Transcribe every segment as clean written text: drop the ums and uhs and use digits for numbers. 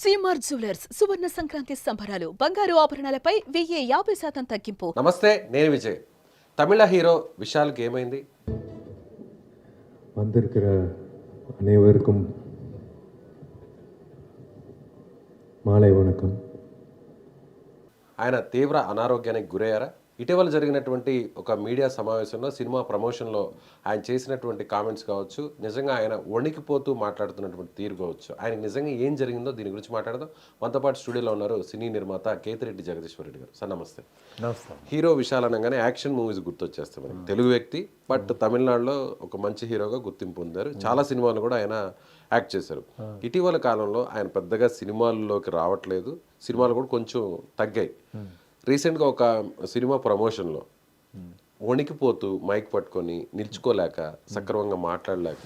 CMR jewellers సువర్ణ సంక్రాంతి సంబరాలు బంగారు ఆభరణాలపై 1050% తగ్గింపు. నమస్తే, నేను విజయ్. తమిళ హీరో విశాల్కి ఏమైంది? வந்திருக்கிற அனைவருக்கும் மாலை வணக்கம். ఆయన తీవ్ర అనారోగ్యానికి గురయ్యారా? ఇటీవల జరిగినటువంటి ఒక మీడియా సమావేశంలో సినిమా ప్రమోషన్లో ఆయన చేసినటువంటి కామెంట్స్ కావచ్చు, నిజంగా ఆయన వణికిపోతూ మాట్లాడుతున్నటువంటి తీరు కావచ్చు, ఆయనకి నిజంగా ఏం జరిగిందో దీని గురించి మాట్లాడదాం. మనతో పాటు స్టూడియోలో ఉన్నారు సినీ నిర్మాత కేతిరెడ్డి జగదీశ్వర్ రెడ్డి గారు. సార్ నమస్తే. నమస్తే. హీరో విశాల్ అనగానే యాక్షన్ మూవీస్ గుర్తొచ్చేస్తాయి మనకి. తెలుగు వ్యక్తి, బట్ తమిళనాడులో ఒక మంచి హీరోగా గుర్తింపు పొందారు. చాలా సినిమాలు కూడా ఆయన యాక్ట్ చేశారు. ఇటీవల కాలంలో ఆయన పెద్దగా సినిమాల్లోకి రావట్లేదు, సినిమాలు కూడా కొంచెం తగ్గాయి. రీసెంట్గా ఒక సినిమా ప్రమోషన్లో వణికిపోతూ మైక్ పట్టుకొని నిల్చుకోలేక, సక్రమంగా మాట్లాడలేక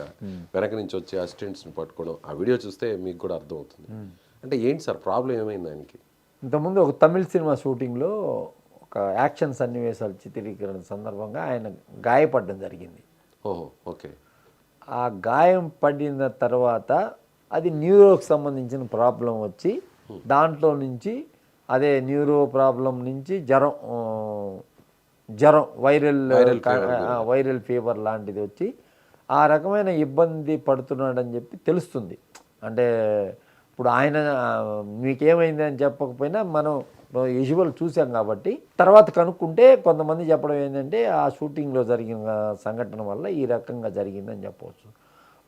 వెనక నుంచి వచ్చి అసిస్టెంట్స్ని పట్టుకోవడం, ఆ వీడియో చూస్తే మీకు కూడా అర్థమవుతుంది. అంటే ఏంటి సార్ ప్రాబ్లం, ఏమైంది ఆయనకి? ఇంతకుముందు ఒక తమిళ సినిమా షూటింగ్లో ఒక యాక్షన్ సన్నివేశాలు చిత్రీకరణ సందర్భంగా ఆయన గాయపడడం జరిగింది. ఓహో, ఓకే. ఆ గాయం పడిన తర్వాత అది న్యూరోకి సంబంధించిన ప్రాబ్లం వచ్చి, దాంట్లో నుంచి అదే న్యూరో ప్రాబ్లం నుంచి జ్వరం వైరల్ ఫీవర్ లాంటిది వచ్చి ఆ రకమైన ఇబ్బంది పడుతున్నాడని చెప్పి తెలుస్తుంది. అంటే ఇప్పుడు ఆయన మీకేమైంది అని చెప్పకపోయినా మనం విజువల్ చూసాం కాబట్టి తర్వాత కనుక్కుంటే కొంతమంది చెప్పడం ఏంటంటే ఆ షూటింగ్లో జరిగిన సంఘటన వల్ల ఈ రకంగా జరిగిందని చెప్పవచ్చు.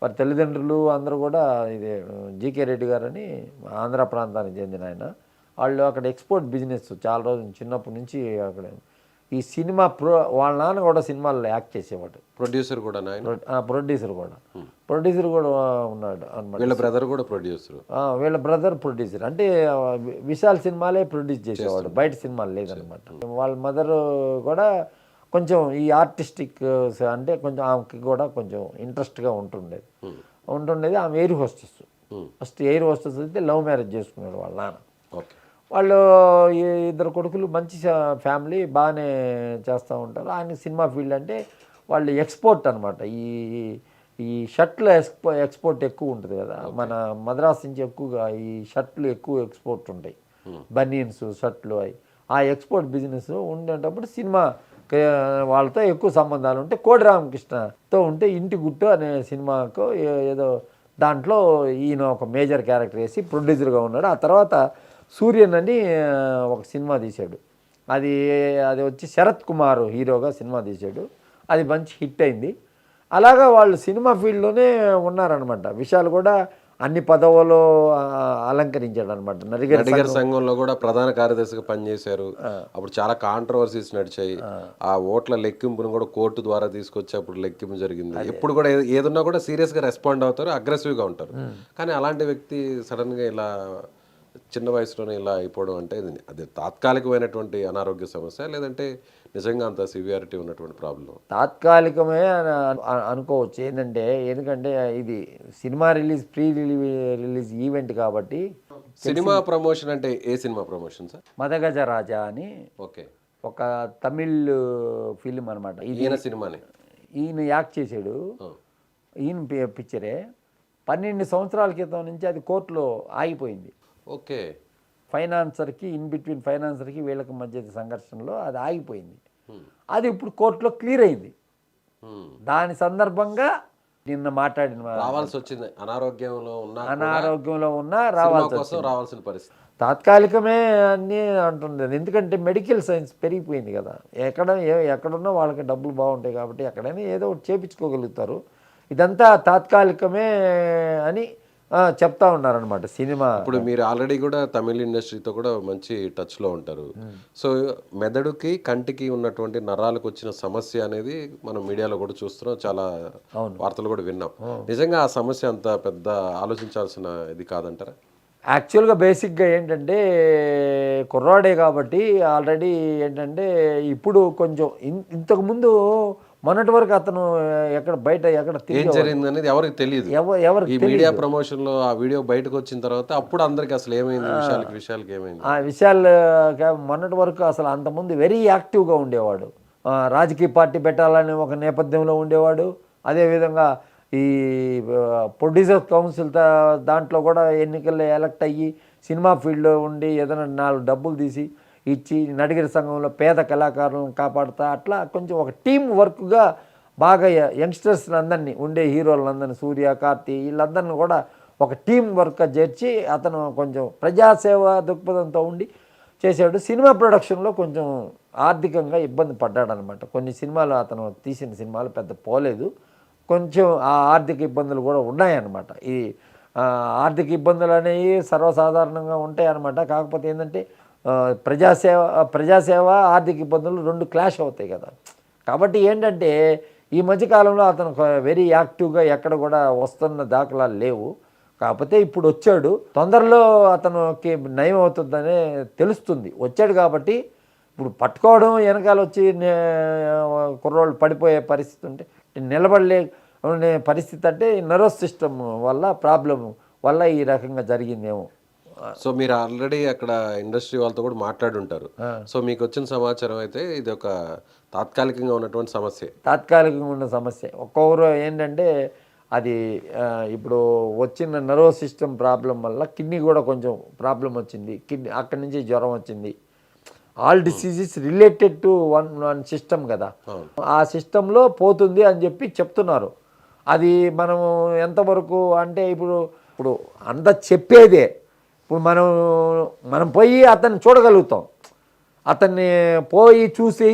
వారి తల్లిదండ్రులు అందరూ కూడా ఇది జీకే రెడ్డి గారని ఆంధ్ర ప్రాంతానికి చెందిన ఆయన. వాళ్ళు అక్కడ ఎక్స్పోర్ట్ బిజినెస్ చాలా రోజులు చిన్నప్పటి నుంచి అక్కడ ఈ సినిమా వాళ్ళ నాన్న కూడా సినిమాల్లో యాక్ట్ చేసేవాడు. ప్రొడ్యూసర్ కూడా ప్రొడ్యూసర్ కూడా ఉన్నాడు అనమాట. వీళ్ళ బ్రదర్ కూడా ప్రొడ్యూసర్. వీళ్ళ బ్రదర్ ప్రొడ్యూసర్, అంటే విశాల్ సినిమాలే ప్రొడ్యూస్ చేసేవాడు, బయట సినిమాలు లేదనమాట. వాళ్ళ మదర్ కూడా కొంచెం ఈ ఆర్టిస్టిక్ అంటే కొంచెం ఆమెకి కూడా కొంచెం ఇంట్రెస్ట్గా ఉంటుండేది. ఆమె air hostess, first air hostess అయితే లవ్ మ్యారేజ్ చేసుకున్నాడు వాళ్ళ నాన్న. వాళ్ళు ఇద్దరు కొడుకులు, మంచి ఫ్యామిలీ, బాగానే చేస్తూ ఉంటారు. ఆయన సినిమా ఫీల్డ్ అంటే వాళ్ళు ఎక్స్పోర్ట్ అనమాట. ఈ షర్ట్లు ఎక్స్పోర్ట్ ఎక్కువ ఉంటుంది కదా, మన మద్రాస్ నుంచి ఎక్కువగా ఈ షర్ట్లు ఎక్కువ ఎక్స్పోర్ట్ ఉంటాయి, బనియన్స్ షర్ట్లు అవి. ఆ ఎక్స్పోర్ట్ బిజినెస్ ఉండేటప్పుడు సినిమా వాళ్ళతో ఎక్కువ సంబంధాలు ఉంటే కోడి రామకృష్ణతో ఉంటే ఇంటి గుట్టు అనే సినిమాకు ఏదో దాంట్లో ఈయన ఒక మేజర్ క్యారెక్టర్ వేసి ప్రొడ్యూసర్గా ఉన్నాడు. ఆ తర్వాత సూర్యన్ అని ఒక సినిమా తీశాడు. అది వచ్చి శరత్ కుమార్ హీరోగా సినిమా తీశాడు. అది మంచి హిట్ అయింది. అలాగా వాళ్ళు సినిమా ఫీల్డ్లోనే ఉన్నారనమాట. విశాల్ కూడా అన్ని పదవులు అలంకరించాడు అనమాట. నడిగర్ సంఘంలో కూడా ప్రధాన కార్యదర్శిగా పనిచేశారు. అప్పుడు చాలా కాంట్రవర్సీస్ నడిచాయి. ఆ ఓట్ల లెక్కింపును కూడా కోర్టు ద్వారా తీసుకొచ్చి అప్పుడు లెక్కింపు జరిగింది. ఎప్పుడు కూడా ఏదన్నా కూడా సీరియస్గా రెస్పాండ్ అవుతారు, అగ్రెసివ్గా ఉంటారు. కానీ అలాంటి వ్యక్తి సడన్గా ఇలా చిన్న వయసులోనే ఇలా అయిపోవడం అంటే అది తాత్కాలికమైనటువంటి అనారోగ్య సమస్య, లేదంటే నిజంగా అంత సివియారిటీ ఉన్నటువంటి ప్రాబ్లం? తాత్కాలికమే అనుకోవచ్చు. ఎందుకంటే ఇది సినిమా ప్రీ రిలీజ్ ఈవెంట్ కాబట్టి. సినిమా ప్రమోషన్ అంటే ఏ సినిమా ప్రమోషన్ సార్? మదగజ రాజా అని ఓకే, ఒక తమిళ్ ఫిలిం అనమాట. ఈయన సినిమానే, ఈయన యాక్ట్ చేశాడు. ఈయన పిక్చరే 12 సంవత్సరాల క్రితం నుంచి అది కోర్టులో ఆగిపోయింది. ఓకే. ఫైనాన్సర్కి బిట్వీన్ ఫైనాన్సర్కి వీళ్ళకి మధ్య సంఘర్షణలో అది ఆగిపోయింది. అది ఇప్పుడు కోర్టులో క్లియర్ అయింది. దాని సందర్భంగా నిన్న రావాల్సి వచ్చింది. అనారోగ్యంలో ఉన్నా రావాల్సిన పరిస్థితి. తాత్కాలికమే అని అంటుంది. ఎందుకంటే మెడికల్ సైన్స్ పెరిగిపోయింది కదా, ఎక్కడున్నా వాళ్ళకి డబ్బులు బాగుంటాయి కాబట్టి ఎక్కడైనా ఏదో ఒకటి చేపించుకోగలుగుతారు. ఇదంతా తాత్కాలికమే అని చెప్తా ఉన్నారనమాట సినిమా. ఇప్పుడు మీరు ఆల్రెడీ కూడా తమిళ ఇండస్ట్రీతో కూడా మంచి టచ్లో ఉంటారు. సో మెదడుకి కంటికి ఉన్నటువంటి నరాలకు వచ్చిన సమస్య అనేది మనం మీడియాలో కూడా చూస్తున్నాం, చాలా వార్తలు కూడా విన్నాం. నిజంగా ఆ సమస్య అంత పెద్ద ఆలోచించాల్సిన ఇది కాదంటారా? యాక్చువల్గా బేసిక్గా ఏంటంటే కుర్రాడే కాబట్టి ఆల్రెడీ ఇప్పుడు కొంచెం ఇంతకుముందు మొన్నటి వరకు అతను ఎక్కడ ఏం జరిగింది అనేది ఎవరికి తెలియదు. ఈ మీడియా ప్రమోషన్ లో ఆ వీడియో బయటకు వచ్చిన తర్వాత అప్పుడు అందరికి అసలు ఏమైంది, విశాల్కి ఏమైంది? విశాల్ మొన్నటి వరకు అసలు అంతకుముందు వెరీ యాక్టివ్గా ఉండేవాడు. రాజకీయ పార్టీ పెట్టాలని ఒక నేపథ్యంలో ఉండేవాడు. అదేవిధంగా ఈ ప్రొడ్యూసర్ కౌన్సిల్ దాంట్లో కూడా ఎన్నికల్లో ఎలక్ట్ అయ్యి సినిమా ఫీల్డ్లో ఉండి ఏదైనా 4 డబ్బులు తీసి ఇచ్చి నడిగరి సంఘంలో పేద కళాకారులను కాపాడుతా అట్లా కొంచెం ఒక టీం వర్క్గా బాగా యంగ్స్టర్స్ అందరినీ ఉండే హీరోలందరినీ సూర్య కార్తీ వీళ్ళందరినీ కూడా ఒక టీం వర్క్గా చేర్చి అతను కొంచెం ప్రజాసేవ దృక్పథంతో ఉండి చేశాడు. సినిమా ప్రొడక్షన్లో కొంచెం ఆర్థికంగా ఇబ్బంది పడ్డాడనమాట. కొన్ని సినిమాలు అతను తీసిన సినిమాలు పెద్ద పోలేదు, కొంచెం ఆ ఆర్థిక ఇబ్బందులు కూడా ఉన్నాయన్నమాట. ఈ ఆర్థిక ఇబ్బందులు అనేవి సర్వసాధారణంగా ఉంటాయి అన్నమాట. కాకపోతే ఏంటంటే ప్రజాసేవ ఆర్థిక ఇబ్బందులు 2 క్లాష్ అవుతాయి కదా. కాబట్టి ఏంటంటే ఈ మధ్యకాలంలో అతను వెరీ యాక్టివ్గా ఎక్కడ కూడా వస్తున్న దాఖలాలు లేవు. కాకపోతే ఇప్పుడు వచ్చాడు, తొందరలో అతనికి నయం అవుతుందనే తెలుస్తుంది. వచ్చాడు కాబట్టి ఇప్పుడు పట్టుకోవడం వెనకాల వచ్చి కుర్రోళ్ళు పడిపోయే పరిస్థితి ఉంటే నిలబడలే పరిస్థితి అంటే నర్వస్ సిస్టమ్ వల్ల ప్రాబ్లం వల్ల ఈ రకంగా జరిగిందేమో. సో మీరు ఆల్రెడీ అక్కడ ఇండస్ట్రీ వాళ్ళతో కూడా మాట్లాడుంటారు. సో మీకు వచ్చిన సమాచారం అయితే ఇది ఒక తాత్కాలికంగా ఉన్నటువంటి సమస్య. తాత్కాలికంగా ఉన్న సమస్య. ఒక్కొక్కరు ఏంటంటే అది ఇప్పుడు వచ్చిన నర్వస్ సిస్టమ్ ప్రాబ్లం వల్ల కిడ్నీ కూడా కొంచెం ప్రాబ్లం వచ్చింది. కిడ్నీ అక్కడి నుంచి జ్వరం వచ్చింది. All diseases related to one system కదా, ఆ సిస్టంలో పోతుంది అని చెప్పి చెప్తున్నారు. అది మనము ఎంతవరకు అంటే ఇప్పుడు అంత చెప్పేదే. ఇప్పుడు మనం పోయి అతన్ని చూడగలుగుతాం, అతన్ని పోయి చూసి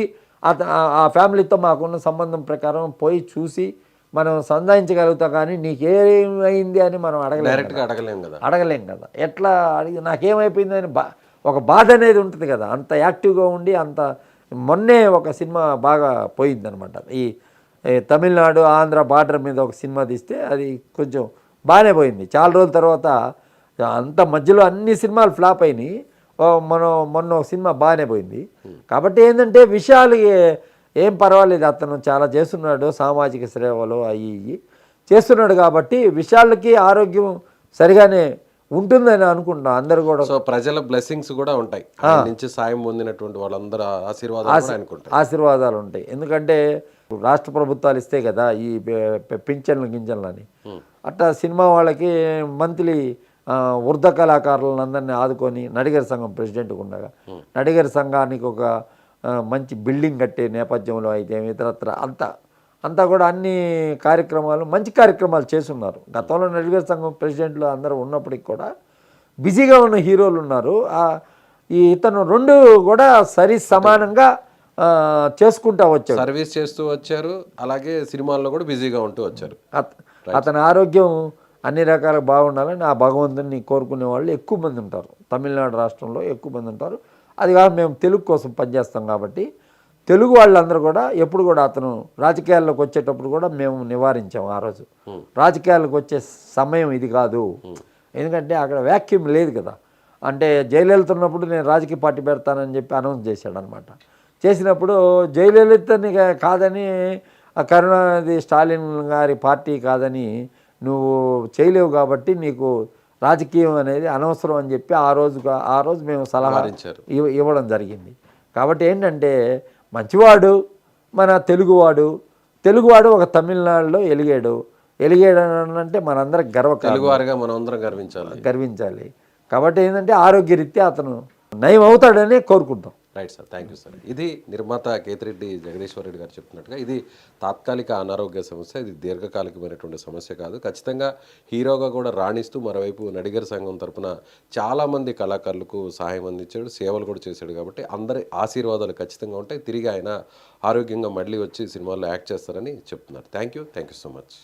ఆ ఫ్యామిలీతో మాకున్న సంబంధం ప్రకారం పోయి చూసి మనం సంధానించగలుగుతాం. కానీ నీకేమైంది అని మనం అడగలేం కదా. ఎట్లా అడిగి నాకేమైపోయింది అని ఒక బాధ అనేది ఉంటుంది కదా. అంత యాక్టివ్గా ఉండి మొన్నే ఒక సినిమా బాగా పోయిందనమాట. ఈ తమిళనాడు ఆంధ్ర బార్డర్ మీద ఒక సినిమా తీస్తే అది కొంచెం బాగానే పోయింది. చాలా రోజుల తర్వాత అంత మధ్యలో అన్ని సినిమాలు ఫ్లాప్ అయినాయి. మొన్న ఒక సినిమా బాగానే పోయింది. కాబట్టి ఏంటంటే విషయాలు ఏం పర్వాలేదు, అతను చాలా చేస్తున్నాడు, సామాజిక సేవలు అవి చేస్తున్నాడు. కాబట్టి విషయాలకి ఆరోగ్యం సరిగానే ఉంటుందని అనుకుంటున్నాం అందరు కూడా. సో ప్రజల బ్లెస్సింగ్స్ కూడా ఉంటాయి, నుంచి సాయం పొందినటువంటి వాళ్ళందరూ ఆశీర్వాదాలు ఉంటాయి. ఎందుకంటే రాష్ట్ర ప్రభుత్వాలు ఇస్తే కదా ఈ పింఛన్లు గింజన్లని. అట్లా సినిమా వాళ్ళకి మంత్లీ వృద్ధ కళాకారులను అందరినీ ఆదుకొని నడిగరి సంఘం ప్రెసిడెంట్గా ఉండగా నడిగరి సంఘానికి ఒక మంచి బిల్డింగ్ కట్టే నేపథ్యంలో అయితే ఇతరత్ర అంతా కూడా అన్ని కార్యక్రమాలు మంచి కార్యక్రమాలు చేస్తున్నారు. గతంలో నడిగరి సంఘం ప్రెసిడెంట్లు అందరూ ఉన్నప్పటికి కూడా బిజీగా ఉన్న హీరోలు ఉన్నారు. ఇతను 2 కూడా సరి సమానంగా చేసుకుంటూ వచ్చారు, సర్వీస్ చేస్తూ వచ్చారు. అలాగే సినిమాల్లో కూడా బిజీగా ఉంటూ వచ్చారు. అతని ఆరోగ్యం అన్ని రకాలుగా బాగుండాలని ఆ భగవంతుని కోరుకునే వాళ్ళు ఎక్కువ మంది ఉంటారు. తమిళనాడు రాష్ట్రంలో ఎక్కువ మంది ఉంటారు. అది కాదు, మేము తెలుగు కోసం పనిచేస్తాం కాబట్టి తెలుగు వాళ్ళందరూ కూడా ఎప్పుడు కూడా అతను రాజకీయాల్లోకి వచ్చేటప్పుడు కూడా మేము నివారించాము. ఆ రోజు రాజకీయాలకు వచ్చే సమయం ఇది కాదు, ఎందుకంటే అక్కడ వ్యాక్యూమ్ లేదు కదా. అంటే జయలలిత ఉన్నప్పుడు నేను రాజకీయ పార్టీ పెడతానని చెప్పి అనౌన్స్ చేశాడు అనమాట. చేసినప్పుడు జయలలితని కాదని కరుణానిధి స్టాలిన్ గారి పార్టీ కాదని నువ్వు చేయలేవు కాబట్టి నీకు రాజకీయం అనేది అనవసరం అని చెప్పి ఆ రోజు మేము సలహా ఇవ్వడం జరిగింది. కాబట్టి ఏంటంటే మంచివాడు మన తెలుగువాడు ఒక తమిళనాడులో ఎలిగాడు అంటే మనందరం తెలుగువారిగా మనందరం గర్వించాలి. కాబట్టి ఏంటంటే ఆరోగ్యరీత్యా అతను నయం అవుతాడని కోరుకుంటాం. Right sir, thank you sir. ఇది నిర్మాత కేతిరెడ్డి జగదీశ్వర రెడ్డి గారు చెప్తున్నట్టుగా ఇది తాత్కాలిక అనారోగ్య సమస్య, ఇది దీర్ఘకాలికమైనటువంటి సమస్య కాదు. ఖచ్చితంగా హీరోగా కూడా రాణిస్తూ మరోవైపు నడిగర్ సంఘం తరపున చాలామంది కళాకారులకు సహాయం అందించాడు, సేవలు కూడా చేశాడు. కాబట్టి అందరి ఆశీర్వాదాలు ఖచ్చితంగా ఉంటాయి. తిరిగి ఆయన ఆరోగ్యంగా మళ్ళీ వచ్చి సినిమాల్లో యాక్ట్ చేస్తారని చెప్తున్నారు. Thank you so much.